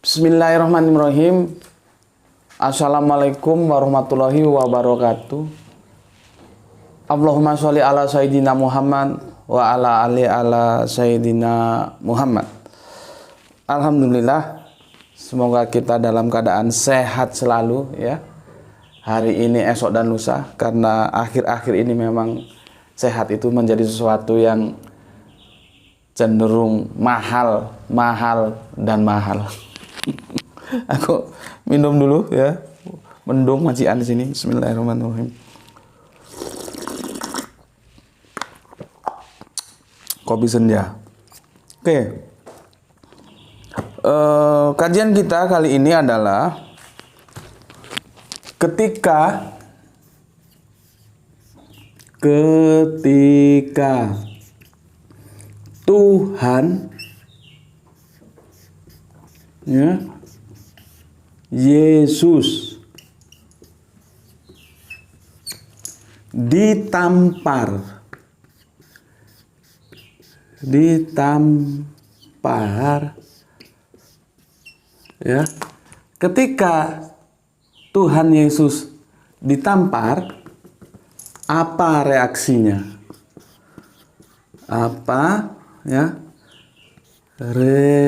Bismillahirrahmanirrahim. Assalamualaikum warahmatullahi wabarakatuh. Allahumma sholli ala sayyidina Muhammad wa ala ali ala sayyidina Muhammad. Alhamdulillah, semoga kita dalam keadaan sehat selalu ya. Hari ini, esok dan lusa, karena akhir-akhir ini memang sehat itu menjadi sesuatu yang cenderung mahal dan mahal. Aku minum dulu ya. Mendung macian di sini. Bismillahirrahmanirrahim. Kopi senja. Oke. Kajian kita kali ini adalah ketika Tuhan ya, Yesus ditampar ya. Ketika Tuhan Yesus ditampar, apa reaksinya? Apa ya? Reaksinya.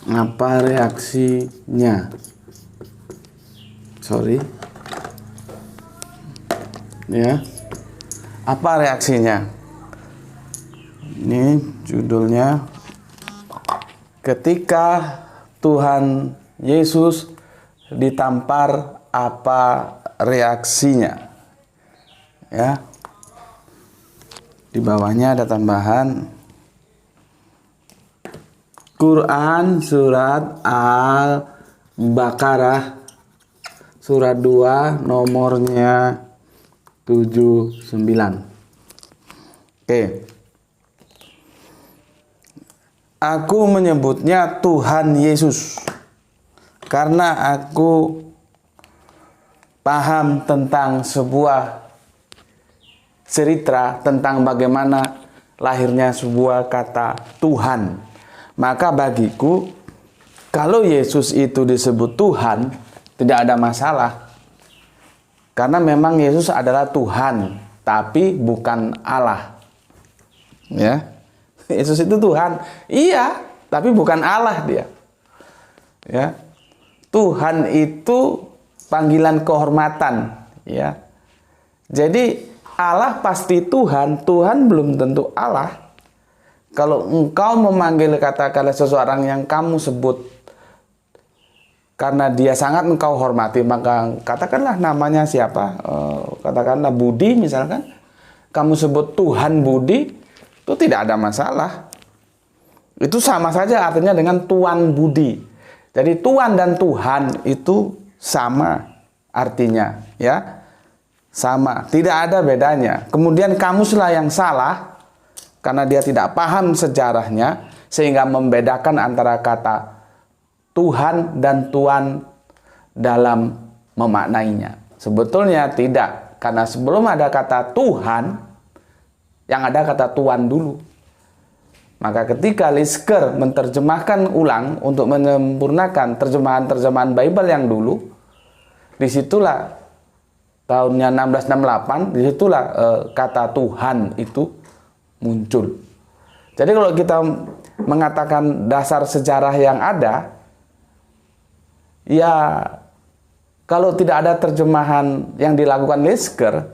Apa reaksinya? Ya. Apa reaksinya? Ini judulnya, ketika Tuhan Yesus ditampar, apa reaksinya? Ya. Di bawahnya ada tambahan. Quran surat Al-Baqarah surat 2 nomornya 79. Oke. Aku menyebutnya Tuhan Yesus karena aku paham tentang sebuah cerita tentang bagaimana lahirnya sebuah kata Tuhan. Maka bagiku, kalau Yesus itu disebut Tuhan, tidak ada masalah. Karena memang Yesus adalah Tuhan, tapi bukan Allah. Ya. Yesus itu Tuhan. Iya, tapi bukan Allah dia. Ya. Tuhan itu panggilan kehormatan, ya. Jadi Allah pasti Tuhan, Tuhan belum tentu Allah. Kalau engkau memanggil katakanlah seseorang yang kamu sebut karena dia sangat engkau hormati, maka katakanlah namanya siapa, katakanlah Budi misalkan, kamu sebut Tuhan Budi, itu tidak ada masalah. Itu sama saja artinya dengan Tuan Budi. Jadi Tuan dan Tuhan itu sama artinya, ya, sama, tidak ada bedanya. Kemudian kamulah yang salah karena dia tidak paham sejarahnya sehingga membedakan antara kata Tuhan dan Tuan dalam memaknainya. Sebetulnya tidak, karena sebelum ada kata Tuhan, yang ada kata Tuan dulu. Maka ketika Lisker menerjemahkan ulang untuk menyempurnakan terjemahan-terjemahan Bible yang dulu, disitulah tahunnya 1668, disitulah kata Tuhan itu muncul. Jadi kalau kita mengatakan dasar sejarah yang ada, ya, kalau tidak ada terjemahan yang dilakukan Lisker,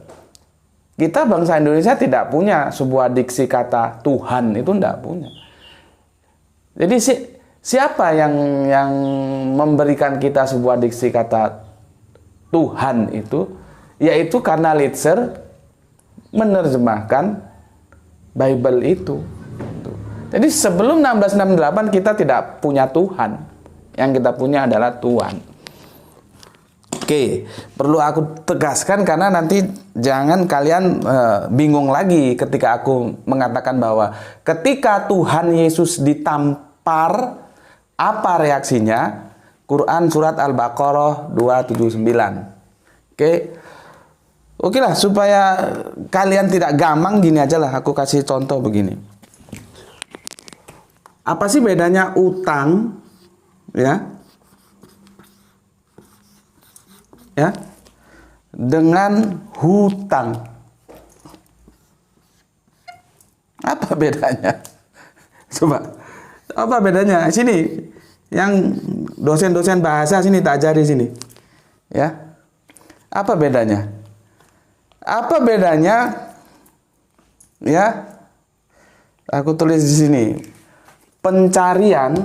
kita bangsa Indonesia tidak punya sebuah diksi kata Tuhan, itu tidak punya. Jadi siapa yang memberikan kita sebuah diksi kata Tuhan itu? Yaitu karena Lisker menerjemahkan Bible itu. Jadi sebelum 1668 kita tidak punya Tuhan. Yang kita punya adalah Tuhan. Oke, perlu aku tegaskan karena nanti jangan kalian bingung lagi ketika aku mengatakan bahwa ketika Tuhan Yesus ditampar, apa reaksinya? Quran surat Al-Baqarah 279. Oke. Oke lah, supaya kalian tidak gamang gini aja lah, aku kasih contoh begini. Apa sih bedanya utang, ya, dengan hutang? Apa bedanya? Coba, apa bedanya? Sini, yang dosen-dosen bahasa sini tak ajari sini, ya. Apa bedanya? Apa bedanya? Ya, aku tulis di sini. Pencarian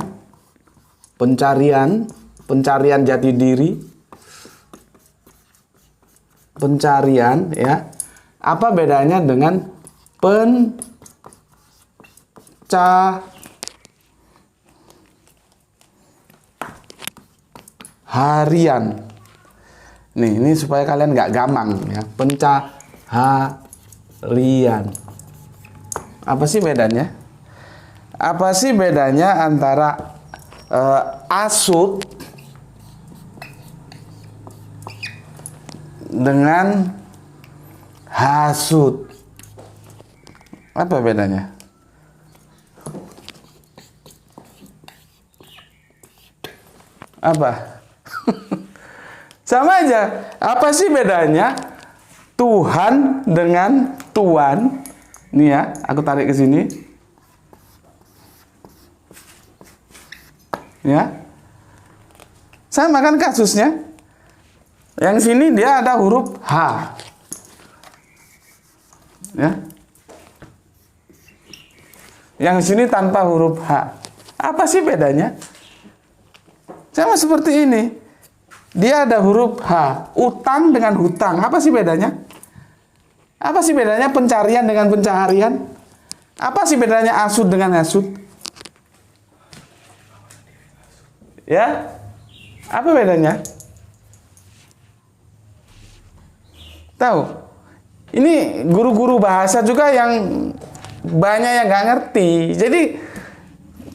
jati diri. Pencarian, ya. Apa bedanya dengan pencaharian? Nih, ini supaya kalian nggak gamang, ya. Pencaharian. Apa sih bedanya? Apa sih bedanya antara asut dengan hasut? Apa bedanya? Apa? Sama aja. Apa sih bedanya Tuhan dengan tuan? Nih ya, aku tarik ke sini. Ya. Sama kan kasusnya? Yang sini dia ada huruf H. Ya. Yang sini tanpa huruf H. Apa sih bedanya? Sama seperti ini. Dia ada huruf H. Utang dengan hutang. Apa sih bedanya? Apa sih bedanya pencarian dengan pencaharian? Apa sih bedanya asut dengan hasut? Ya? Apa bedanya? Tahu? Ini guru-guru bahasa juga yang banyak yang nggak ngerti. Jadi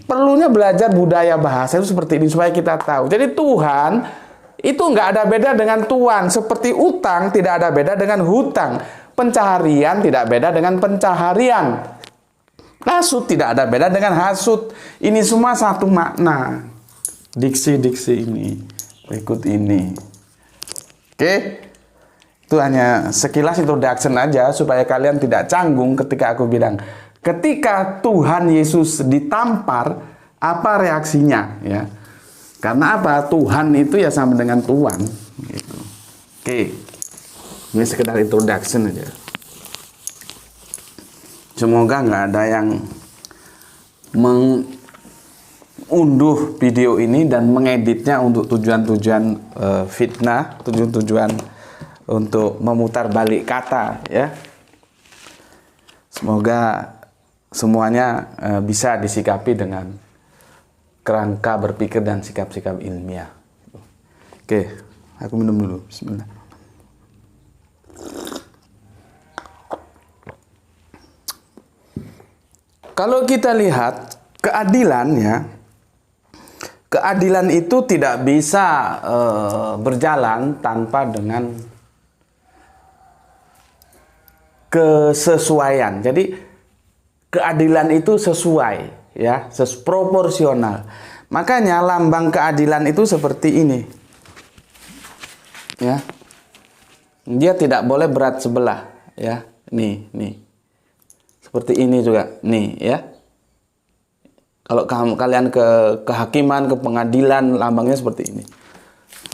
perlunya belajar budaya bahasa itu seperti ini supaya kita tahu. Jadi Tuhan itu nggak ada beda dengan tuan. Seperti utang tidak ada beda dengan hutang. Pencaharian tidak beda dengan pencaharian. Hasut tidak ada beda dengan hasut. Ini semua satu makna. Diksi-diksi ini berikut ini. Oke? Itu hanya sekilas introduction aja supaya kalian tidak canggung ketika aku bilang ketika Tuhan Yesus ditampar, apa reaksinya, ya? Karena apa? Tuhan itu ya sama dengan Tuhan, gitu. Oke, ini sekedar introduction aja. Semoga nggak ada yang mengunduh video ini dan mengeditnya untuk tujuan-tujuan fitnah, tujuan-tujuan untuk memutar balik kata, ya. Semoga semuanya bisa disikapi dengan kerangka berpikir dan sikap-sikap ilmiah. Oke, aku minum dulu. Bismillah. Kalau kita lihat keadilan, ya, keadilan itu tidak bisa berjalan tanpa dengan kesesuaian. Jadi keadilan itu sesuai, ya, proporsional. Makanya lambang keadilan itu seperti ini, ya. Dia tidak boleh berat sebelah, ya. Nih. Seperti ini juga, nih, ya. Kalau kalian ke kehakiman, ke pengadilan, lambangnya seperti ini.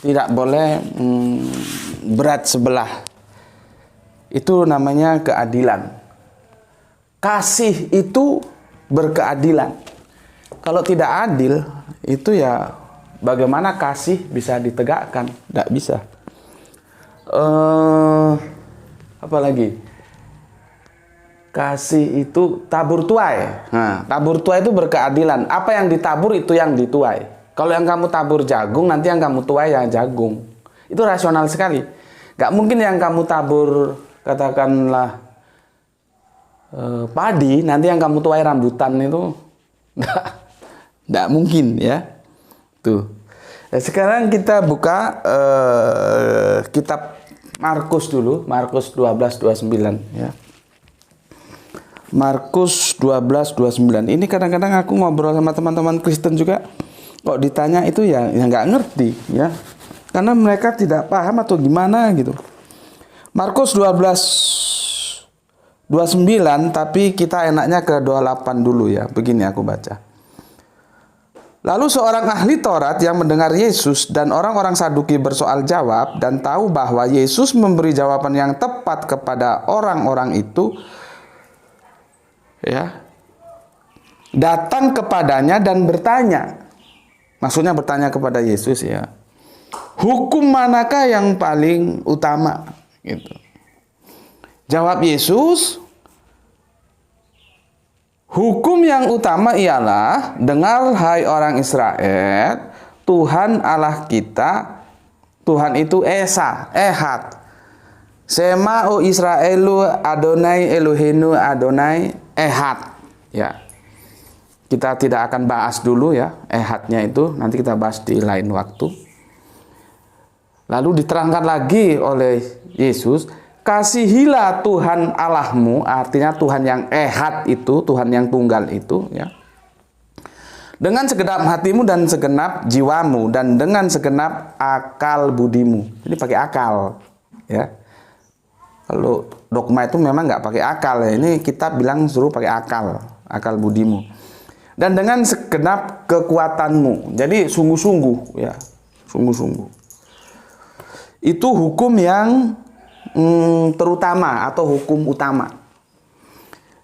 Tidak boleh berat sebelah. Itu namanya keadilan. Kasih itu berkeadilan. Kalau tidak adil, itu ya bagaimana kasih bisa ditegakkan? Tidak bisa. Apa lagi? Kasih itu tabur tuai. Nah, tabur tuai itu berkeadilan. Apa yang ditabur itu yang dituai. Kalau yang kamu tabur jagung, nanti yang kamu tuai ya jagung. Itu rasional sekali. Gak mungkin yang kamu tabur, katakanlah padi, nanti yang kamu tuai rambutan itu. Nggak mungkin, ya. Tuh. Nah, sekarang kita buka kitab Markus dulu, Markus 12:29 ya. Markus 12:29. Ini kadang-kadang aku ngobrol sama teman-teman Kristen juga, kok ditanya itu ya nggak ngerti ya. Karena mereka tidak paham atau gimana gitu. Markus 12:29, tapi kita enaknya ke 28 dulu ya. Begini aku baca. Lalu seorang ahli Taurat yang mendengar Yesus dan orang-orang Saduki bersoal jawab dan tahu bahwa Yesus memberi jawaban yang tepat kepada orang-orang itu, ya, datang kepadanya dan bertanya. Maksudnya bertanya kepada Yesus ya. Hukum manakah yang paling utama? Gitu. Jawab Yesus, hukum yang utama ialah, dengar hai orang Israel, Tuhan Allah kita, Tuhan itu Esa, Ehad. Sema o Israelu Adonai Elohenu Adonai Ehad. Ya. Kita tidak akan bahas dulu ya, Ehadnya itu, nanti kita bahas di lain waktu. Lalu diterangkan lagi oleh Yesus, kasihilah Tuhan Allahmu, artinya Tuhan yang ehad itu, Tuhan yang tunggal itu ya. Dengan segenap hatimu dan segenap jiwamu dan dengan segenap akal budimu. Jadi pakai akal ya. Kalau dogma itu memang nggak pakai akal ya. Ini kita bilang suruh pakai akal budimu. Dan dengan segenap kekuatanmu. Jadi sungguh-sungguh ya, sungguh-sungguh. Itu hukum yang terutama atau hukum utama.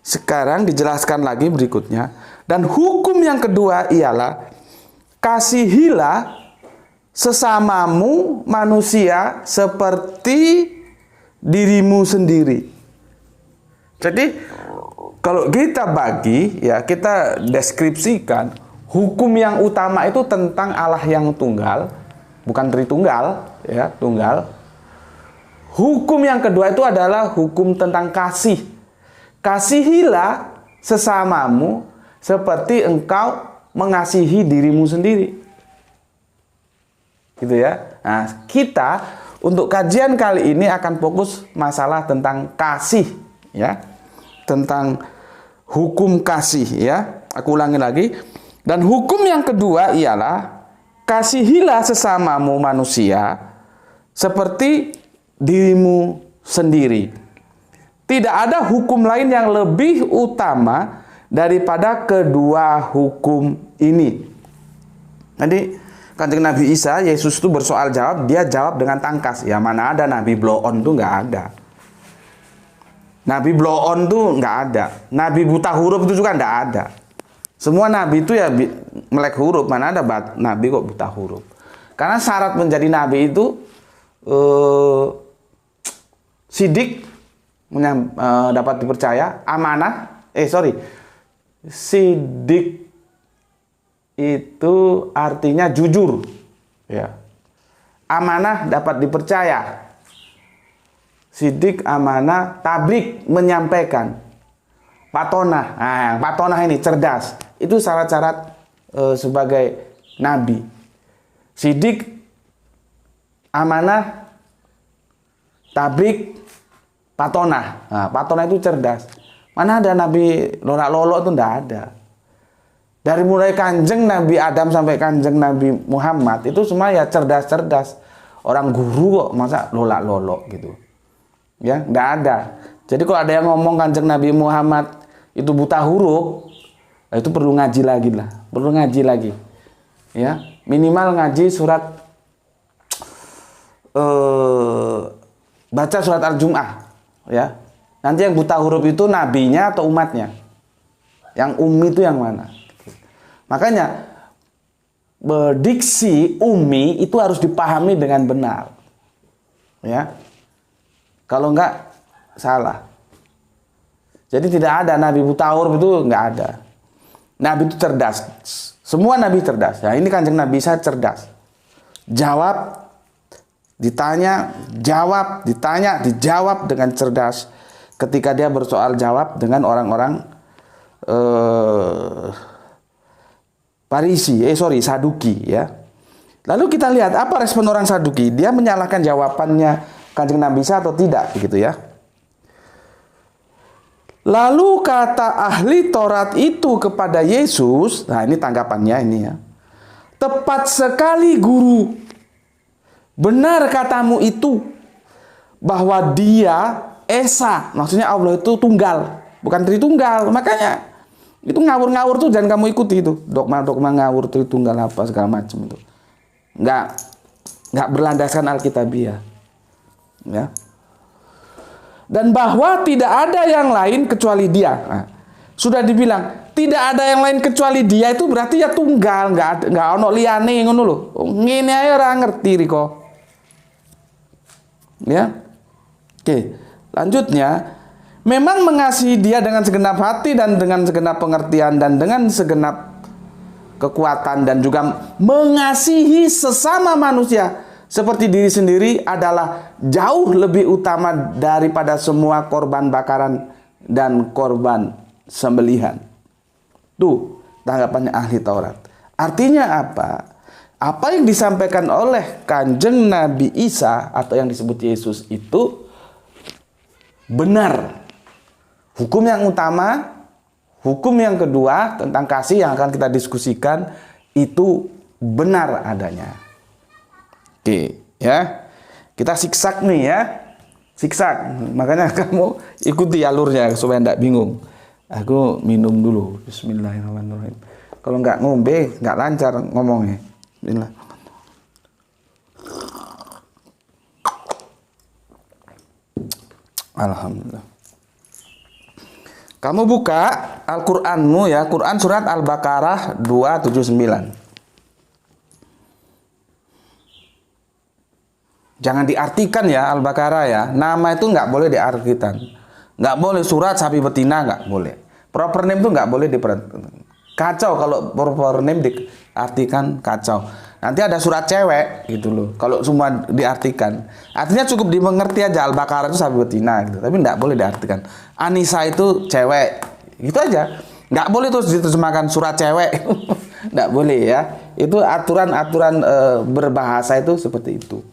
Sekarang dijelaskan lagi berikutnya. Dan hukum yang kedua ialah, kasihilah sesamamu manusia seperti dirimu sendiri. Jadi kalau kita bagi ya, kita deskripsikan, hukum yang utama itu tentang Allah yang tunggal, bukan Tritunggal ya, tunggal. Hukum yang kedua itu adalah hukum tentang kasih. Kasihilah sesamamu seperti engkau mengasihi dirimu sendiri. Gitu ya. Nah, kita untuk kajian kali ini akan fokus masalah tentang kasih ya. Tentang hukum kasih ya. Aku ulangi lagi. Dan hukum yang kedua ialah, kasihilah sesamamu manusia seperti dirimu sendiri. Tidak ada hukum lain yang lebih utama daripada kedua hukum ini. Jadi Kanjeng Nabi Isa, Yesus itu bersoal jawab, dia jawab dengan tangkas. Ya mana ada Nabi blow on tuh nggak ada. Nabi blow on tuh nggak ada. Nabi buta huruf itu juga nggak ada. Semua nabi itu ya melek huruf, mana ada nabi kok buta huruf. Karena syarat menjadi nabi itu sidik, dapat dipercaya, amanah, sidik itu artinya jujur, ya. Amanah dapat dipercaya, sidik, amanah, tablik menyampaikan, patonah, nah, patonah ini cerdas, itu syarat-syarat sebagai nabi. Sidik, amanah, tablik, patonah. Nah, patonah itu cerdas. Mana ada nabi lolak-lolok itu ndak ada. Dari mulai Kanjeng Nabi Adam sampai Kanjeng Nabi Muhammad itu semua ya cerdas-cerdas. Orang guru kok masa lolak-lolok gitu. Ya, ndak ada. Jadi kalau ada yang ngomong Kanjeng Nabi Muhammad itu buta huruf, itu perlu ngaji lagi lah. Perlu ngaji lagi. Ya, minimal ngaji surat baca surat Al-Jum'ah ya. Nanti yang buta huruf itu nabinya atau umatnya? Yang ummi itu yang mana? Makanya diksi ummi itu harus dipahami dengan benar. Ya. Kalau enggak salah. Jadi tidak ada nabi buta huruf itu, enggak ada. Nabi itu cerdas. Semua nabi cerdas. Ya, ini Kanjeng Nabi Isa cerdas. Jawab, ditanya, jawab, ditanya, dijawab dengan cerdas. Ketika dia bersoal jawab dengan orang-orang Saduki ya. Lalu kita lihat apa respon orang Saduki. Dia menyalahkan jawabannya Kanjeng Nabi Isa atau tidak, begitu ya. Lalu kata ahli Taurat itu kepada Yesus, nah ini tanggapannya ini ya. Tepat sekali guru, benar katamu itu, bahwa dia Esa, maksudnya Allah itu tunggal, bukan Tritunggal. Makanya itu ngawur-ngawur tuh jangan kamu ikuti itu. Dogma-dogma ngawur Tritunggal apa segala macam itu. Nggak berlandaskan Alkitabiah. Ya. Dan bahwa tidak ada yang lain kecuali dia. Nah, sudah dibilang tidak ada yang lain kecuali dia, itu berarti ya tunggal, nggak ono liyane ngono lho. Ngene ae ora ngerti riko. Ya. Oke, lanjutnya, memang mengasihi dia dengan segenap hati dan dengan segenap pengertian dan dengan segenap kekuatan dan juga mengasihi sesama manusia seperti diri sendiri adalah jauh lebih utama daripada semua korban bakaran dan korban sembelihan. Tuh tanggapannya ahli Taurat. Artinya apa? Apa yang disampaikan oleh Kanjeng Nabi Isa atau yang disebut Yesus itu benar. Hukum yang utama, hukum yang kedua tentang kasih yang akan kita diskusikan itu benar adanya. Oke, ya. Kita siksak nih ya. Siksak. Makanya kamu ikuti alurnya supaya tidak bingung. Aku minum dulu. Bismillahirrahmanirrahim. Kalau nggak ngombe, nggak lancar ngomongnya. Bismillah. Alhamdulillah. Kamu buka Al-Qur'anmu ya, Quran surat Al-Baqarah 279. Jangan diartikan ya Al-Baqarah ya. Nama itu nggak boleh diartikan. Nggak boleh surat sapi betina, nggak boleh. Proper name itu nggak boleh diperhatikan. Kacau kalau proper name diartikan kacau. Nanti ada surat cewek gitu loh. Kalau semua diartikan. Artinya cukup dimengerti aja Al-Baqarah itu sapi betina gitu. Tapi nggak boleh diartikan. Anissa itu cewek. Gitu aja. Nggak boleh terus diterjemahkan surat cewek. Nggak boleh ya. Itu aturan-aturan berbahasa itu seperti itu.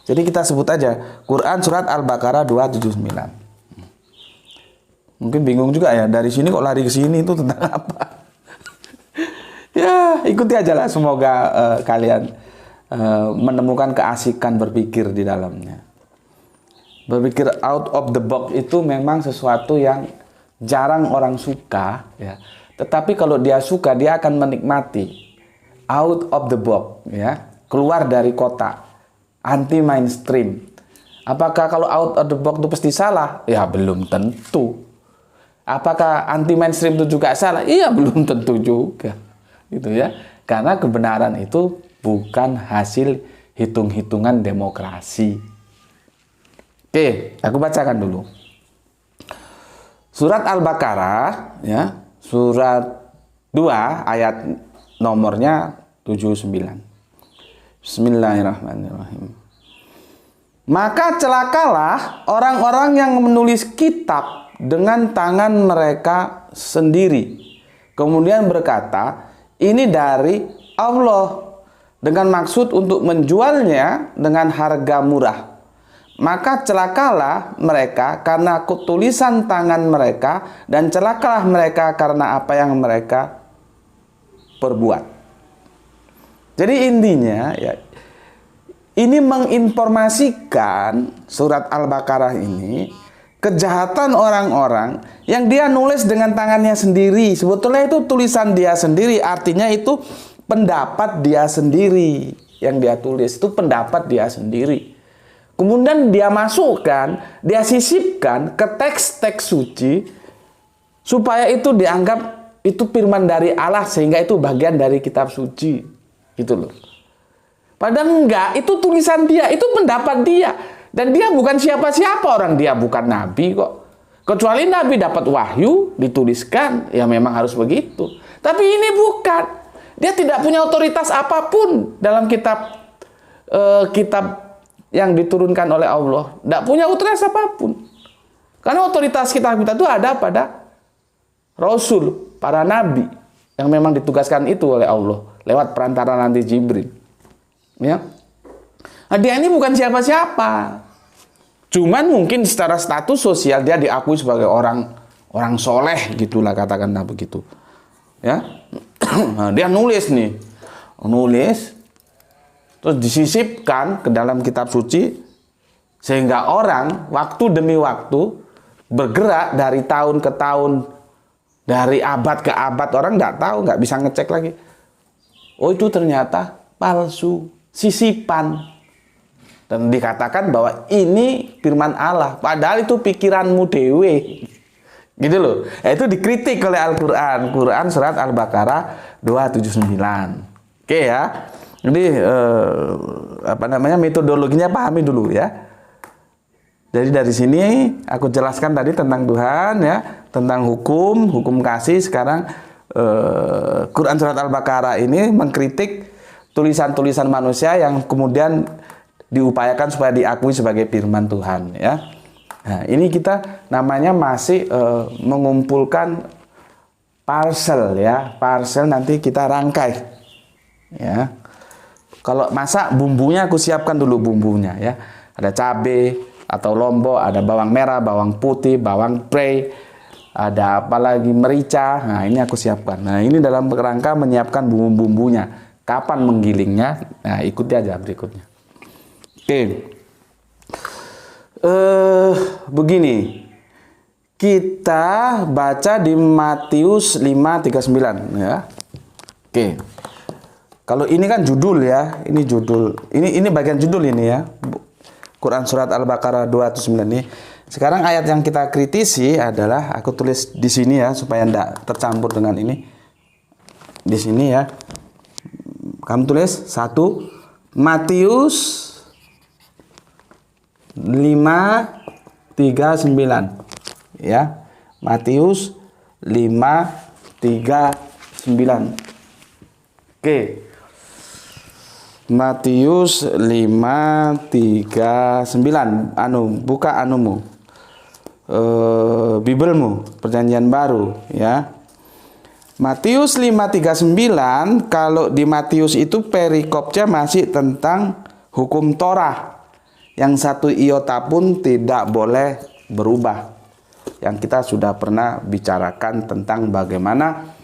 Jadi kita sebut aja Quran surat Al-Baqarah 279. Mungkin bingung juga ya, dari sini kok lari ke sini itu tentang apa? Ya, ikuti aja lah, semoga kalian menemukan keasikan berpikir di dalamnya. Berpikir out of the box itu memang sesuatu yang jarang orang suka ya. Tetapi kalau dia suka, dia akan menikmati out of the box ya, keluar dari kotak. Anti mainstream. Apakah kalau out of the box itu pasti salah? Ya belum tentu. Apakah anti mainstream itu juga salah? Iya belum tentu juga. Gitu ya. Karena kebenaran itu bukan hasil hitung-hitungan demokrasi. Oke, aku bacakan dulu. Surat Al-Baqarah ya, surat 2 ayat nomornya 79. Bismillahirrahmanirrahim. Maka celakalah orang-orang yang menulis kitab dengan tangan mereka sendiri, kemudian berkata, ini dari Allah, dengan maksud untuk menjualnya dengan harga murah. Maka celakalah mereka karena tulisan tangan mereka, dan celakalah mereka karena apa yang mereka perbuat. Jadi intinya ya, ini menginformasikan surat Al-Baqarah ini kejahatan orang-orang yang dia nulis dengan tangannya sendiri. Sebetulnya itu tulisan dia sendiri, artinya itu pendapat dia sendiri. Yang dia tulis itu pendapat dia sendiri. Kemudian dia masukkan, dia sisipkan ke teks-teks suci supaya itu dianggap itu firman dari Allah, sehingga itu bagian dari kitab suci. Gitu loh. Padahal enggak, itu tulisan dia, itu pendapat dia. Dan dia bukan siapa-siapa, orang dia bukan nabi kok. Kecuali nabi dapat wahyu, dituliskan, ya memang harus begitu. Tapi ini bukan. Dia tidak punya otoritas apapun dalam kitab yang diturunkan oleh Allah. Tidak punya otoritas apapun. Karena otoritas kitab kita itu ada pada Rasul, para nabi, yang memang ditugaskan itu oleh Allah lewat perantara nanti Jibril. Ya. Nah, dia ini bukan siapa-siapa. Cuman mungkin secara status sosial dia diakui sebagai orang soleh gitulah, katakanlah begitu. Ya. Nah, dia nulis terus disisipkan ke dalam kitab suci sehingga orang waktu demi waktu bergerak dari tahun ke tahun, dari abad ke abad, orang nggak tahu, nggak bisa ngecek lagi. Oh, itu ternyata palsu, sisipan. Dan dikatakan bahwa ini firman Allah, padahal itu pikiranmu dewe. Gitu loh. Itu dikritik oleh Al-Quran. Quran surat Al-Baqarah 279. Oke ya. Jadi metodologinya pahami dulu ya. Jadi dari sini aku jelaskan tadi tentang Tuhan ya, tentang hukum kasih. Sekarang Quran surat Al-Baqarah ini mengkritik tulisan-tulisan manusia yang kemudian diupayakan supaya diakui sebagai firman Tuhan ya. Nah, ini kita namanya masih mengumpulkan parsel ya. Parsel nanti kita rangkai ya. Kalau masak, bumbunya aku siapkan dulu bumbunya ya. Ada cabai atau lombok, ada bawang merah, bawang putih, bawang prei, ada apa lagi, merica. Nah, ini aku siapkan. Nah, ini dalam rangka menyiapkan bumbu-bumbunya. Kapan menggilingnya? Nah, ikuti aja berikutnya. Oke. Begini, kita baca di Matius 5:39 ya. Oke. Kalau ini kan judul ya, ini judul. Ini bagian judul ini ya. Quran surat Al-Baqarah 279 ini. Sekarang ayat yang kita kritisi adalah, aku tulis di sini ya supaya tidak tercampur dengan ini. Di sini ya. Kamu tulis 1 Matius 5:39 ya. Matius 5:39. Oke. Matius 5:39. Buka anumu. Bibelmu, Perjanjian Baru ya. Matius 5:39, kalau di Matius itu perikopnya masih tentang hukum Torah. Yang 1 iota pun tidak boleh berubah. Yang kita sudah pernah bicarakan tentang bagaimana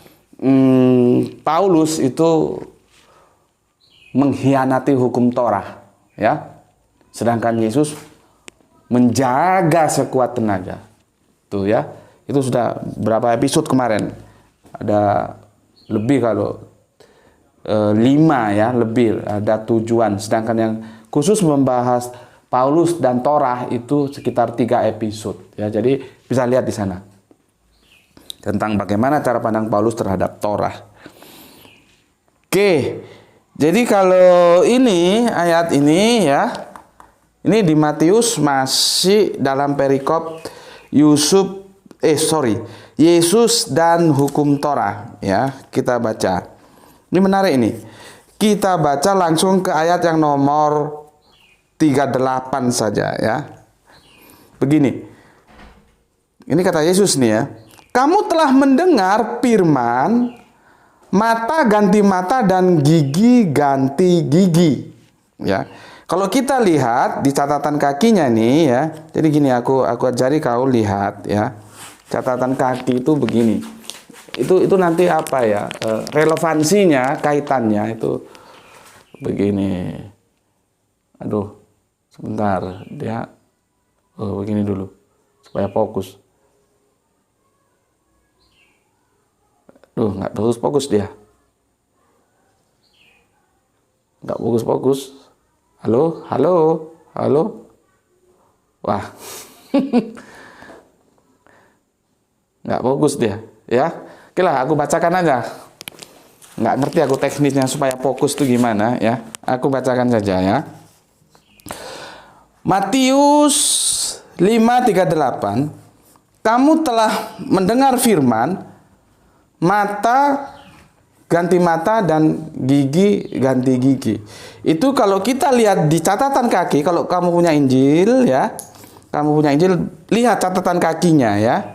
Paulus itu mengkhianati hukum Torah, ya. Sedangkan Yesus menjaga sekuat tenaga. Tuh ya. Itu sudah berapa episode kemarin? Ada lebih kalau 5 ya, lebih ada tujuan. Sedangkan yang khusus membahas Paulus dan Torah itu sekitar 3 episode ya. Jadi bisa lihat di sana tentang bagaimana cara pandang Paulus terhadap Torah. Oke. Jadi kalau ini ayat ini ya, ini di Matius masih dalam perikop Yesus dan hukum Torah ya. Kita baca. Ini menarik ini. Kita baca langsung ke ayat yang nomor 38 saja ya. Begini. Ini kata Yesus nih ya. Kamu telah mendengar firman, mata ganti mata dan gigi ganti gigi. Ya. Kalau kita lihat di catatan kakinya nih ya. Jadi gini, aku ajari kau lihat ya. Catatan kaki itu begini. Itu nanti apa ya? Relevansinya, kaitannya itu begini. Aduh. Sebentar, dia begini dulu supaya fokus. Nggak fokus dia. Nggak fokus. Halo. Wah, nggak fokus dia. Ya, oke lah, aku bacakan aja. Nggak ngerti aku teknisnya supaya fokus itu gimana ya. Aku bacakan saja ya. Matius 5:38, kamu telah mendengar firman, mata ganti mata dan gigi ganti gigi. Itu kalau kita lihat di catatan kaki, kalau kamu punya Injil ya, lihat catatan kakinya ya.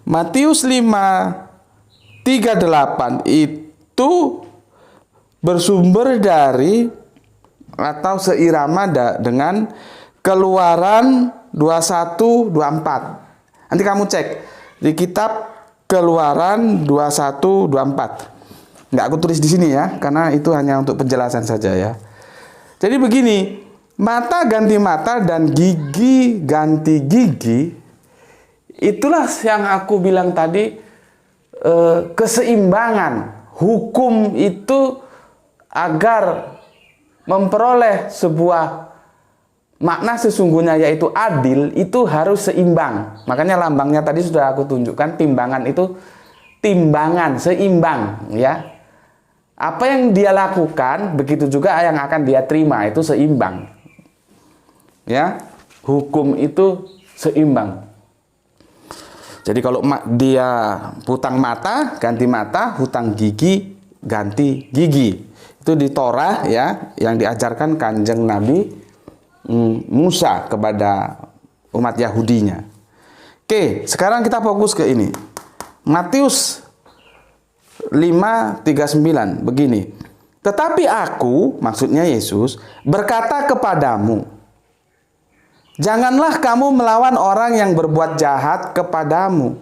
Matius 5:38 itu bersumber dari atau seirama dengan Keluaran 21, 24. Nanti kamu cek di kitab Keluaran 21, 24. Nggak aku tulis di sini ya, karena itu hanya untuk penjelasan saja ya. Jadi begini, mata ganti mata dan gigi ganti gigi, itulah yang aku bilang tadi, keseimbangan. Hukum itu agar memperoleh sebuah makna sesungguhnya yaitu adil, itu harus seimbang. Makanya lambangnya tadi sudah aku tunjukkan, timbangan itu timbangan, seimbang ya. Apa yang dia lakukan, begitu juga yang akan dia terima, itu seimbang. Ya, hukum itu seimbang. Jadi kalau dia hutang mata, ganti mata, hutang gigi, ganti gigi. Itu di Torah ya, yang diajarkan Kanjeng Nabi Musa kepada umat Yahudinya. Oke, sekarang kita fokus ke ini. Matius 5:39 begini. Tetapi aku, maksudnya Yesus, berkata kepadamu, janganlah kamu melawan orang yang berbuat jahat kepadamu,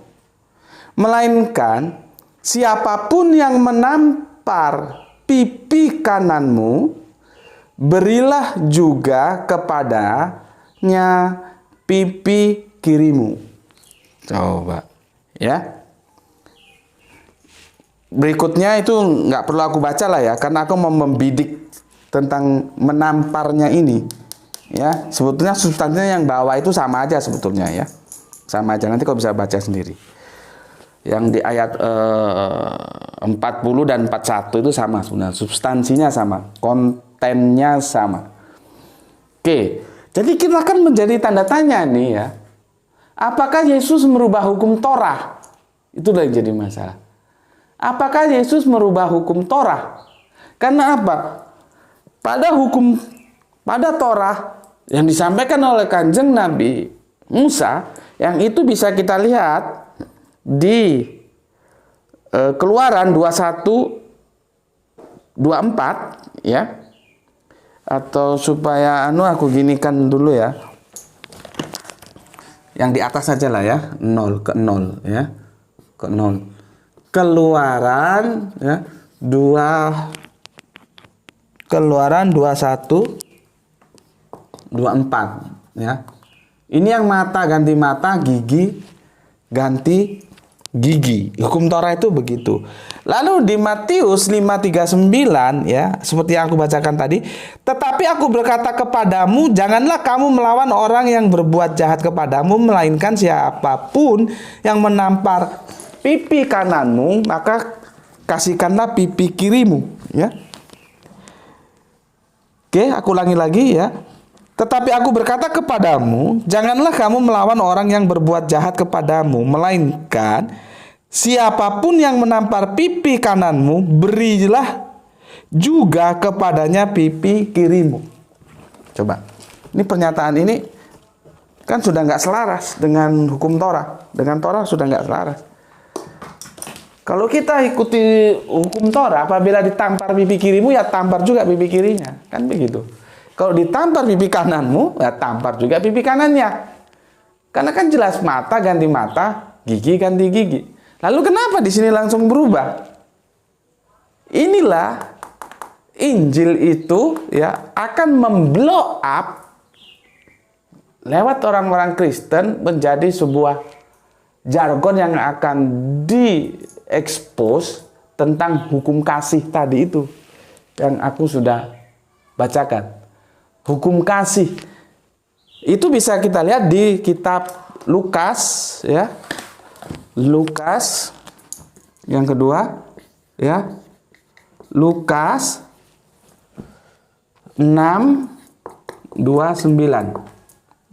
melainkan siapapun yang menampar pipi kananmu, berilah juga kepadanya pipi kirimu. Coba, ya. Berikutnya itu nggak perlu aku baca lah ya, karena aku mau membidik tentang menamparnya ini. Ya, sebetulnya substansinya yang bawah itu sama aja sebetulnya ya, sama aja. Nanti kau bisa baca sendiri. Yang di ayat 40 dan 41 itu sama sebenarnya, substansinya sama, kontennya sama. Oke, jadi kita akan menjadi tanda tanya nih ya. Apakah Yesus merubah hukum Torah? Itulah yang jadi masalah. Apakah Yesus merubah hukum Torah? Karena apa? Pada Torah yang disampaikan oleh Kanjeng Nabi Musa, yang itu bisa kita lihat di Keluaran 21, 24 ya. Atau supaya aku ginikan dulu ya. Yang di atas saja lah ya, 0 ke 0 ya. Ke 0. Keluaran ya, Keluaran 21 24 ya. Ini yang mata ganti mata, gigi ganti gigi. Hukum Torah itu begitu. Lalu di Matius 5:39 ya, seperti yang aku bacakan tadi, tetapi aku berkata kepadamu, janganlah kamu melawan orang yang berbuat jahat kepadamu, melainkan siapapun yang menampar pipi kananmu, maka kasihkanlah pipi kirimu ya. Oke, aku ulangi lagi ya. Tetapi aku berkata kepadamu, janganlah kamu melawan orang yang berbuat jahat kepadamu, melainkan siapapun yang menampar pipi kananmu, berilah juga kepadanya pipi kirimu. Coba, ini pernyataan ini kan sudah nggak selaras dengan hukum Torah. Dengan Torah sudah nggak selaras. Kalau kita ikuti hukum Torah, apabila ditampar pipi kirimu, ya tampar juga pipi kirinya. Kan begitu. Kalau ditampar pipi kananmu, ya tampar juga pipi kanannya. Karena kan jelas mata ganti mata, gigi ganti gigi. Lalu kenapa di sini langsung berubah? Inilah Injil itu ya akan memblow up lewat orang-orang Kristen menjadi sebuah jargon yang akan diekspos tentang hukum kasih tadi itu yang aku sudah bacakan. Hukum kasih itu bisa kita lihat di kitab Lukas ya. Lukas yang kedua ya. Lukas 6:29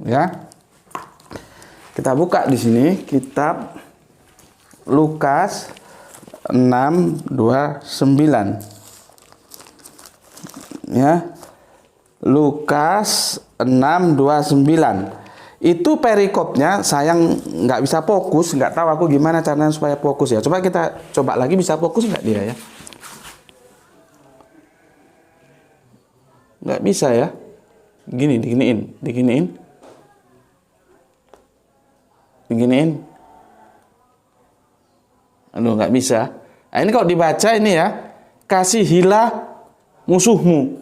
ya. Kita buka di sini kitab Lukas 6:29 ya. Lukas 6:29 itu perikopnya sayang nggak bisa fokus, nggak tahu aku gimana caranya supaya fokus ya. Coba kita coba lagi, bisa fokus nggak dia ya? Nggak bisa ya. Gini, diginiin. Aduh, nggak bisa. Nah, ini kalau dibaca ini ya, kasihilah musuhmu.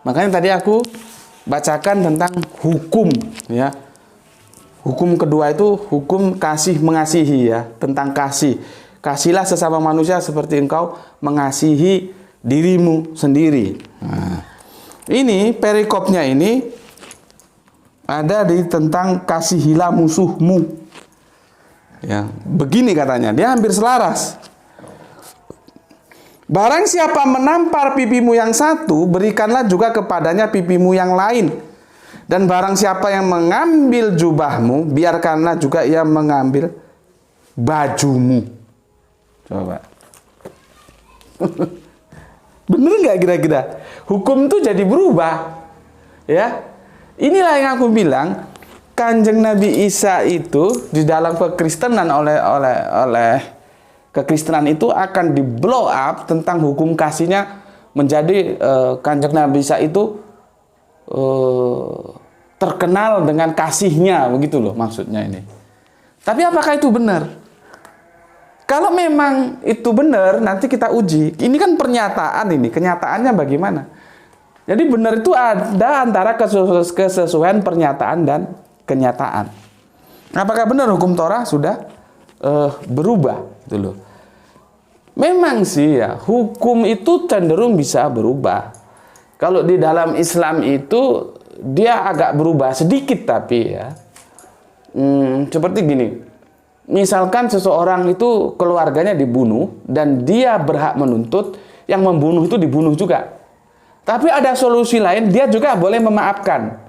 Makanya tadi aku bacakan tentang hukum ya. Hukum kedua itu hukum kasih mengasihi ya, tentang kasih. Kasihlah sesama manusia seperti engkau mengasihi dirimu sendiri. Nah, ini perikopnya ini ada di tentang kasihilah musuhmu. Ya, begini katanya, dia hampir selaras. Barang siapa menampar pipimu yang satu, berikanlah juga kepadanya pipimu yang lain. Dan barang siapa yang mengambil jubahmu, biarkanlah juga ia mengambil bajumu. Coba. Bener nggak kira-kira? Hukum itu jadi berubah. Ya, inilah yang aku bilang, Kanjeng Nabi Isa itu di dalam kekristenan oleh kekristenan itu akan di blow up tentang hukum kasihnya menjadi Kanjeng Nabi Isa itu terkenal dengan kasihnya, begitu loh maksudnya ini. Tapi apakah itu benar? Kalau memang itu benar, nanti kita uji. Ini kan pernyataan ini, kenyataannya bagaimana? Jadi benar itu ada antara kesesuaian pernyataan dan kenyataan. Apakah benar hukum Torah sudah berubah? Gitu loh. Memang sih ya, hukum itu cenderung bisa berubah. Kalau di dalam Islam itu dia agak berubah sedikit, tapi ya seperti gini. Misalkan seseorang itu keluarganya dibunuh dan dia berhak menuntut yang membunuh itu dibunuh juga. Tapi ada solusi lain, dia juga boleh memaafkan.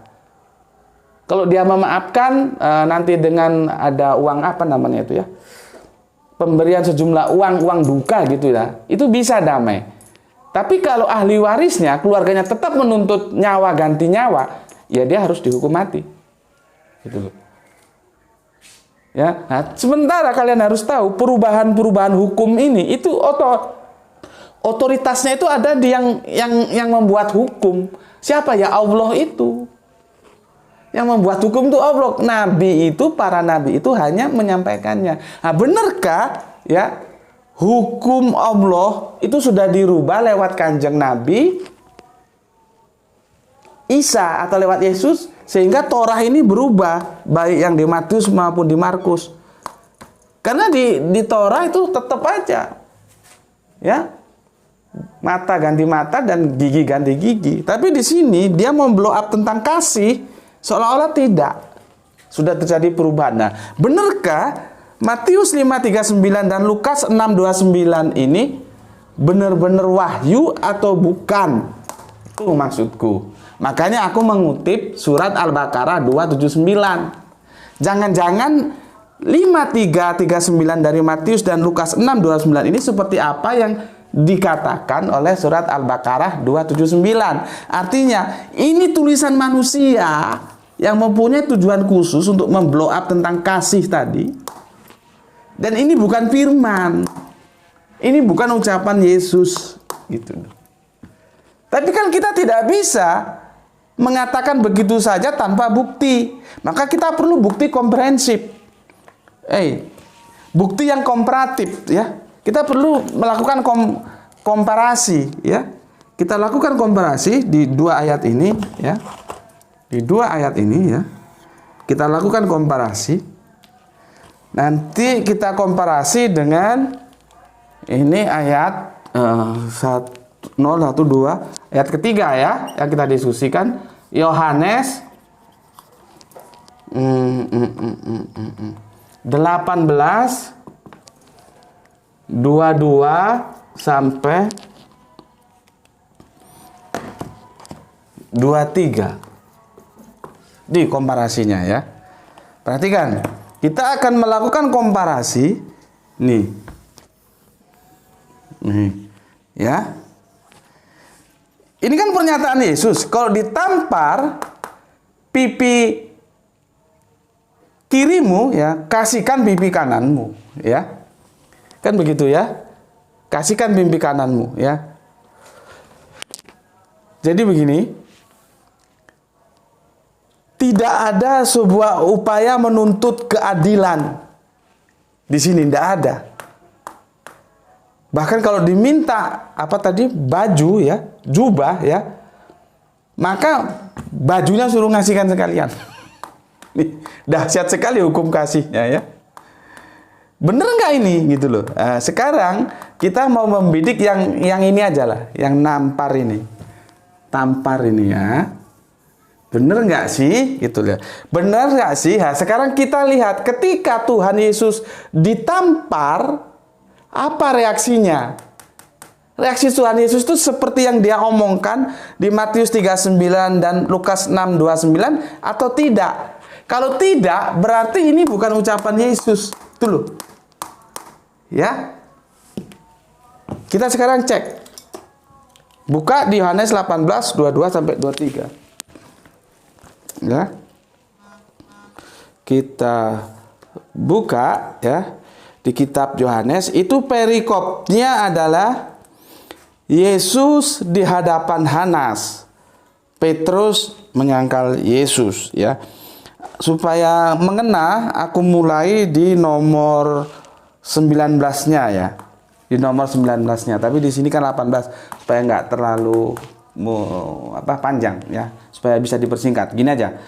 Kalau dia memaafkan nanti dengan ada uang apa namanya itu ya, pemberian sejumlah uang duka gitu ya, itu bisa damai. Tapi kalau ahli warisnya, keluarganya tetap menuntut nyawa ganti nyawa, ya dia harus dihukum mati. Gitu loh. Ya, nah, sementara kalian harus tahu perubahan-perubahan hukum ini itu otoritasnya itu ada di yang membuat hukum. Siapa ya? Allah itu. Yang membuat hukum itu Allah. Nabi itu, para nabi itu hanya menyampaikannya. Nah, benarkah ya hukum Allah itu sudah dirubah lewat Kanjeng Nabi Isa atau lewat Yesus sehingga Torah ini berubah baik yang di Matius maupun di Markus? Karena di Torah itu tetap aja ya mata ganti mata dan gigi ganti gigi. Tapi di sini dia mau blow up tentang kasih, seolah-olah tidak. Sudah terjadi perubahan. Nah, benarkah Matius 5:39 dan Lukas 6:29 ini benar-benar wahyu atau bukan? Itu maksudku. Makanya aku mengutip surat Al-Baqarah 279. Jangan-jangan 5:39 dari Matius dan Lukas 6:29 ini seperti apa yang dikatakan oleh surat Al-Baqarah 279. Artinya ini tulisan manusia yang mempunyai tujuan khusus untuk memblow up tentang kasih tadi. Dan ini bukan firman. Ini bukan ucapan Yesus gitu. Tapi kan kita tidak bisa mengatakan begitu saja tanpa bukti. Maka kita perlu bukti komprehensif. Bukti yang komparatif ya. Kita perlu melakukan komparasi ya. Kita lakukan komparasi di dua ayat ini ya. Di dua ayat ini ya. Kita lakukan komparasi. Nanti kita komparasi dengan ini ayat 012 ayat ketiga ya yang kita diskusikan, Yohanes 18 22 sampai 23. Di komparasinya ya. Perhatikan, kita akan melakukan komparasi nih. Ya. Ini kan pernyataan Yesus, kalau ditampar pipi kirimu ya, kasihkan pipi kananmu ya. Kan begitu ya? Kasihkan pipi kananmu ya. Jadi begini, Tidak ada sebuah upaya menuntut keadilan. Di sini tidak ada. Bahkan kalau diminta baju ya, jubah ya, maka bajunya suruh ngasihkan sekalian. Dahsyat sekali hukum kasihnya ya. Bener nggak ini gitu loh. Nah, sekarang kita mau membidik yang ini aja lah, yang nampar ini, tampar ini ya. Bener nggak sih gitu ya? Bener nggak sih? Nah, sekarang kita lihat ketika Tuhan Yesus ditampar, apa reaksinya? Reaksi Tuhan Yesus itu seperti yang dia omongkan di Matius 39 dan Lukas 6:29 atau tidak? Kalau tidak, berarti ini bukan ucapan Yesus. Itu loh. Ya. Kita sekarang cek. Buka di Yohanes 18:22 sampai 23. Ya. Kita buka ya di kitab Yohanes, itu perikopnya adalah Yesus di hadapan Hanas. Petrus menyangkal Yesus ya. Supaya mengena, aku mulai di nomor 19-nya ya. Di nomor 19-nya, tapi di sini kan 18 supaya nggak terlalu panjang ya, supaya bisa dipersingkat. Gini aja.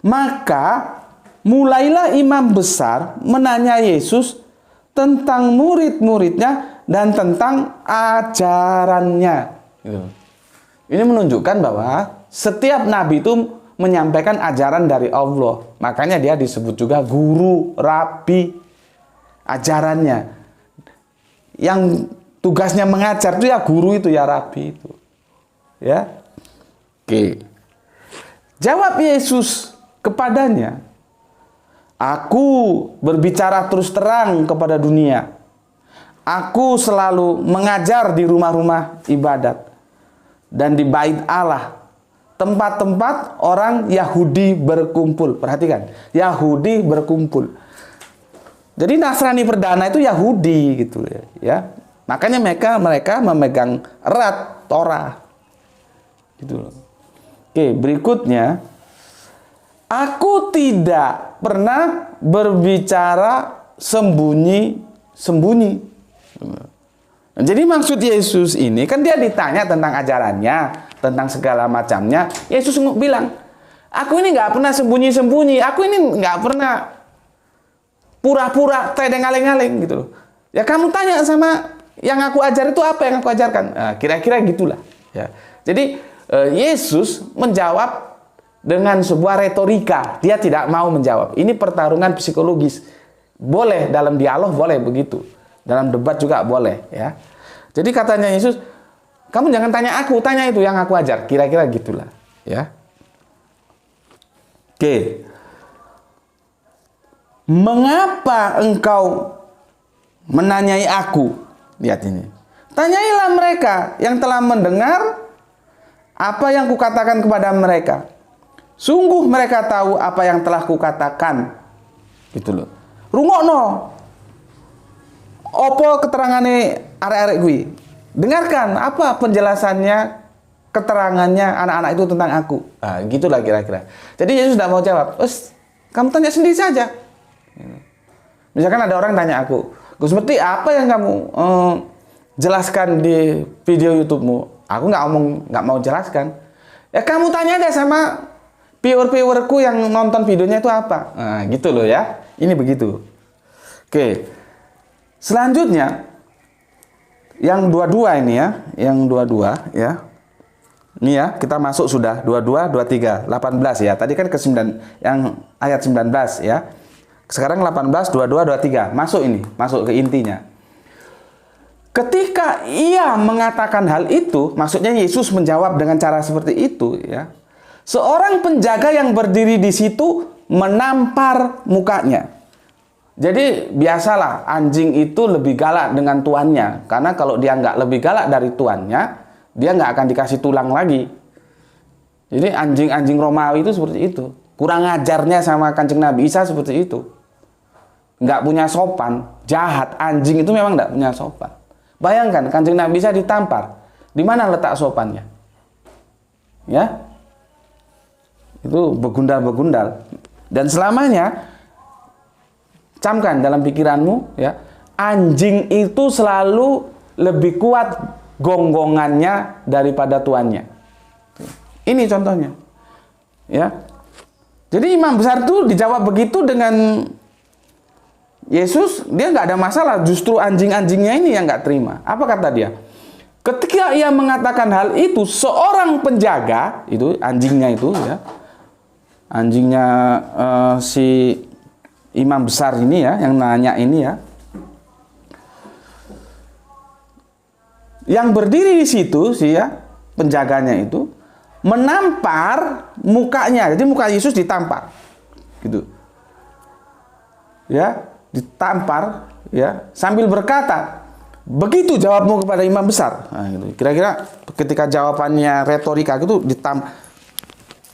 Maka mulailah imam besar menanya Yesus tentang murid-muridnya dan tentang ajarannya. Ini menunjukkan bahwa setiap nabi itu menyampaikan ajaran dari Allah. Makanya dia disebut juga guru, rabi, ajarannya. Yang tugasnya mengajar itu ya guru itu, ya rabi itu. Ya. Oke. Jawab Yesus kepadanya, aku berbicara terus terang kepada dunia. Aku selalu mengajar di rumah-rumah ibadat dan di bait Allah, tempat-tempat orang Yahudi berkumpul. Perhatikan, Yahudi berkumpul. Jadi Nasrani perdana itu Yahudi gitu ya. Makanya mereka memegang erat Torah. Gitu loh. Oke, berikutnya, aku tidak pernah berbicara sembunyi-sembunyi. Jadi maksud Yesus ini kan dia ditanya tentang ajarannya, tentang segala macamnya. Yesus bilang, aku ini nggak pernah sembunyi-sembunyi, aku ini nggak pernah pura-pura tedeng aleng-aleng gitu loh. Ya kamu tanya sama yang aku ajar itu apa yang aku ajarkan. Nah, kira-kira gitulah. Ya. Jadi Yesus menjawab dengan sebuah retorika. Dia tidak mau menjawab. Ini pertarungan psikologis. Boleh dalam dialog, boleh begitu. Dalam debat juga boleh. Ya. Jadi katanya Yesus, kamu jangan tanya aku, tanya itu yang aku ajar. Kira-kira gitulah. Ya. Oke. Mengapa engkau menanyai aku? Lihat ini. Tanyailah mereka yang telah mendengar apa yang kukatakan kepada mereka. Sungguh mereka tahu apa yang telah kukatakan. Gitu loh. Rungokno. Opo keterangane arek-arek gue. Dengarkan apa penjelasannya, keterangannya anak-anak itu tentang aku. Nah, gitulah kira-kira. Jadi Yesus tidak mau jawab. Kamu tanya sendiri saja. Misalkan ada orang tanya aku, Gus Mekti, apa yang kamu jelaskan di video YouTube-mu? Aku nggak mau jelaskan. Ya kamu tanya aja sama viewer-viewerku yang nonton videonya itu apa. Nah, gitu loh ya. Ini begitu. Oke. Selanjutnya yang dua-dua ini ya, yang dua-dua ya. Ini ya, kita masuk sudah 22, 23, 18 ya. Tadi kan ke 9 yang ayat 19 ya. Sekarang 18, 22, 23. Masuk ini, masuk ke intinya. Ketika ia mengatakan hal itu, maksudnya Yesus menjawab dengan cara seperti itu ya. Seorang penjaga yang berdiri di situ menampar mukanya. Jadi biasalah anjing itu lebih galak dengan tuannya. Karena kalau dia nggak lebih galak dari tuannya, dia nggak akan dikasih tulang lagi. Jadi anjing-anjing Romawi itu seperti itu. Kurang ajarnya sama Kanjeng Nabi Isa seperti itu. Nggak punya sopan, jahat. Anjing itu memang nggak punya sopan. Bayangkan Kanjeng Nabi Isa ditampar. Di mana letak sopannya? Ya? Itu begundal-begundal. Dan selamanya camkan dalam pikiranmu ya, anjing itu selalu lebih kuat gonggongannya daripada tuannya. Ini contohnya. Ya. Jadi imam besar itu dijawab begitu dengan Yesus, dia nggak ada masalah. Justru anjing-anjingnya ini yang nggak terima. Apa kata dia? Ketika ia mengatakan hal itu, seorang penjaga, itu anjingnya itu ya, anjingnya si imam besar ini ya, yang nanya ini ya, yang berdiri di situ sih ya, penjaganya itu menampar mukanya. Jadi muka Yesus ditampar, gitu, ya, ditampar ya, sambil berkata, begitu jawabmu kepada imam besar. Nah, gitu. Kira-kira ketika jawabannya retorika gitu,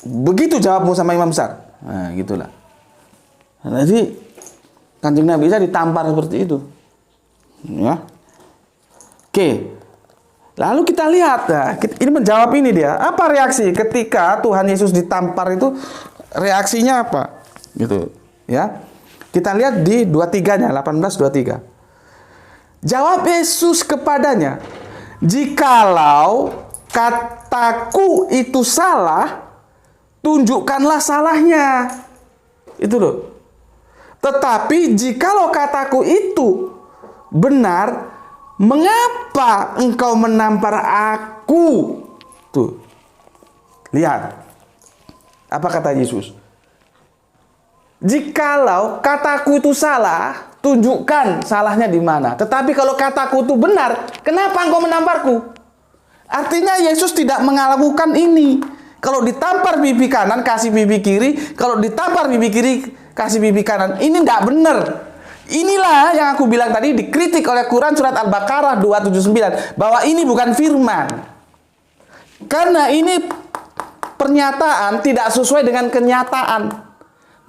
begitu jawabmu sama imam besar. Nah, gitulah. Nah, jadi Kanjeng Nabi Isa ditampar seperti itu. Ya. Oke. Lalu kita lihat, nah, ini menjawab ini dia. Apa reaksi ketika Tuhan Yesus ditampar itu? Reaksinya apa? Gitu, ya. Kita lihat di 23-nya, 18:23. Jawab Yesus kepadanya, jikalau kataku itu salah, tunjukkanlah salahnya. Itu loh. Tetapi jikalau kataku itu benar, mengapa engkau menampar aku? Tuh. Lihat. Apa kata Yesus? Jikalau kataku itu salah, tunjukkan salahnya di mana. Tetapi kalau kataku itu benar, kenapa engkau menamparku? Artinya Yesus tidak melakukan ini. Kalau ditampar pipi kanan, kasih pipi kiri. Kalau ditampar pipi kiri, kasih pipi kanan. Ini tidak benar. Inilah yang aku bilang tadi, dikritik oleh Quran surat Al-Baqarah 279. Bahwa ini bukan firman. Karena ini pernyataan tidak sesuai dengan kenyataan.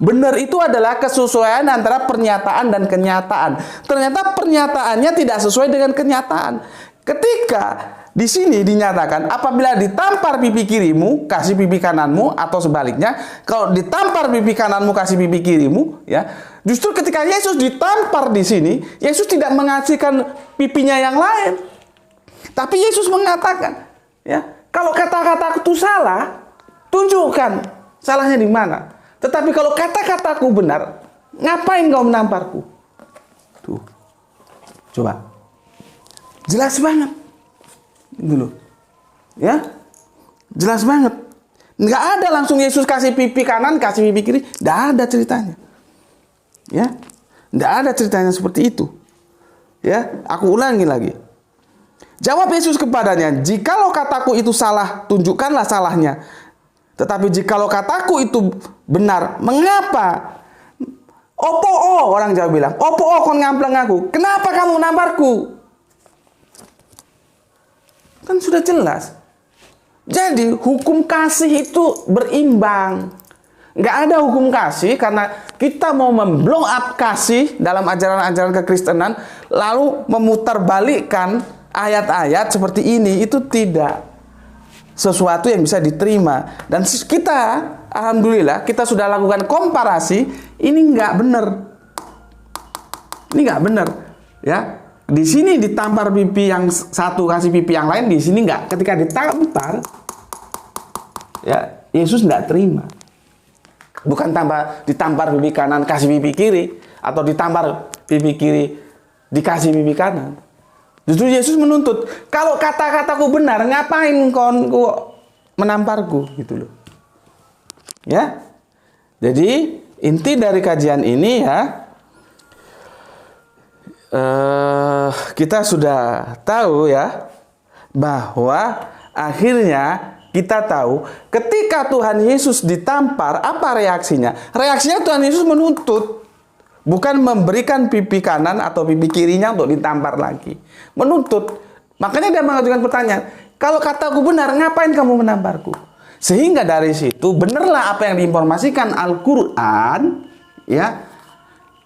Benar itu adalah kesesuaian antara pernyataan dan kenyataan. Ternyata pernyataannya tidak sesuai dengan kenyataan. Ketika di sini dinyatakan, apabila ditampar pipi kirimu, kasih pipi kananmu, atau sebaliknya, kalau ditampar pipi kananmu, kasih pipi kirimu, ya. Justru ketika Yesus ditampar di sini, Yesus tidak mengasihkan pipinya yang lain. Tapi Yesus mengatakan, ya, kalau kata-kataku itu salah, tunjukkan salahnya di mana. Tetapi kalau kata-kataku benar, ngapain kau menamparku? Tuh. Coba. Jelas banget. Dulu. Ya. Jelas banget. Nggak ada langsung Yesus kasih pipi kanan, kasih pipi kiri. Nggak ada ceritanya. Ya. Nggak ada ceritanya seperti itu. Ya. Aku ulangi lagi. Jawab Yesus kepadanya, jikalau kataku itu salah, tunjukkanlah salahnya. Tetapi jikalau kataku itu benar, mengapa? Opo orang Jawa bilang, opo kon ngampleng aku. Kenapa kamu namparku? Kan sudah jelas. Jadi hukum kasih itu berimbang. Nggak ada hukum kasih karena kita mau memblow up kasih dalam ajaran-ajaran kekristenan, lalu memutarbalikkan ayat-ayat seperti ini, itu tidak sesuatu yang bisa diterima. Dan kita, alhamdulillah, kita sudah lakukan komparasi. Ini nggak benar. Ini nggak benar, ya. Di sini ditampar pipi yang satu, kasih pipi yang lain. Di sini nggak. Ketika ditampar, ya, Yesus nggak terima. Bukan ditampar pipi kanan, kasih pipi kiri, atau ditampar pipi kiri, dikasih pipi kanan. Justru Yesus menuntut, kalau kata-kataku benar, ngapain kau menamparku, gitu loh. Ya. Jadi inti dari kajian ini ya, kita sudah tahu ya, bahwa akhirnya kita tahu ketika Tuhan Yesus ditampar, apa reaksinya? Reaksinya Tuhan Yesus menuntut. Bukan memberikan pipi kanan atau pipi kirinya untuk ditampar lagi. Menuntut. Makanya dia mengajukan pertanyaan, kalau kataku benar, ngapain kamu menamparku? Sehingga dari situ, benarlah apa yang diinformasikan Al-Quran, ya,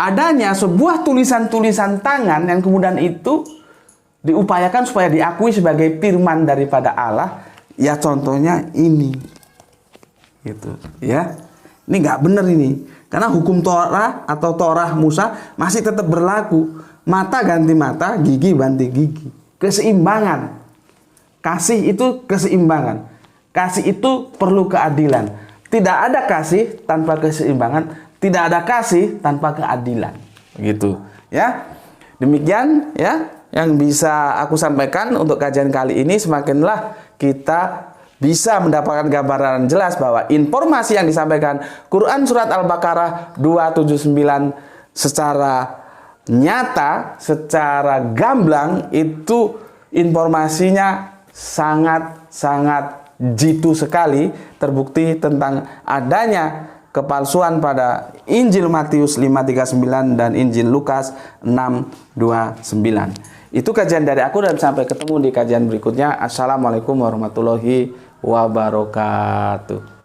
adanya sebuah tulisan-tulisan tangan yang kemudian itu diupayakan supaya diakui sebagai firman daripada Allah. Ya contohnya ini. Gitu, ya. Ini nggak benar ini. Karena hukum Torah atau Torah Musa masih tetap berlaku. Mata ganti mata, gigi ganti gigi. Keseimbangan. Kasih itu keseimbangan. Kasih itu perlu keadilan. Tidak ada kasih tanpa keseimbangan. Tidak ada kasih tanpa keadilan. Gitu, ya. Demikian ya yang bisa aku sampaikan untuk kajian kali ini. Semakinlah kita bisa mendapatkan gambaran jelas bahwa informasi yang disampaikan Quran Surat Al-Baqarah 279 secara nyata, secara gamblang, itu informasinya sangat-sangat jitu sekali. Terbukti tentang adanya kepalsuan pada Injil Matius 5:39 dan Injil Lukas 6:29. Itu kajian dari aku dan sampai ketemu di kajian berikutnya. Assalamualaikum warahmatullahi wabarakatuh.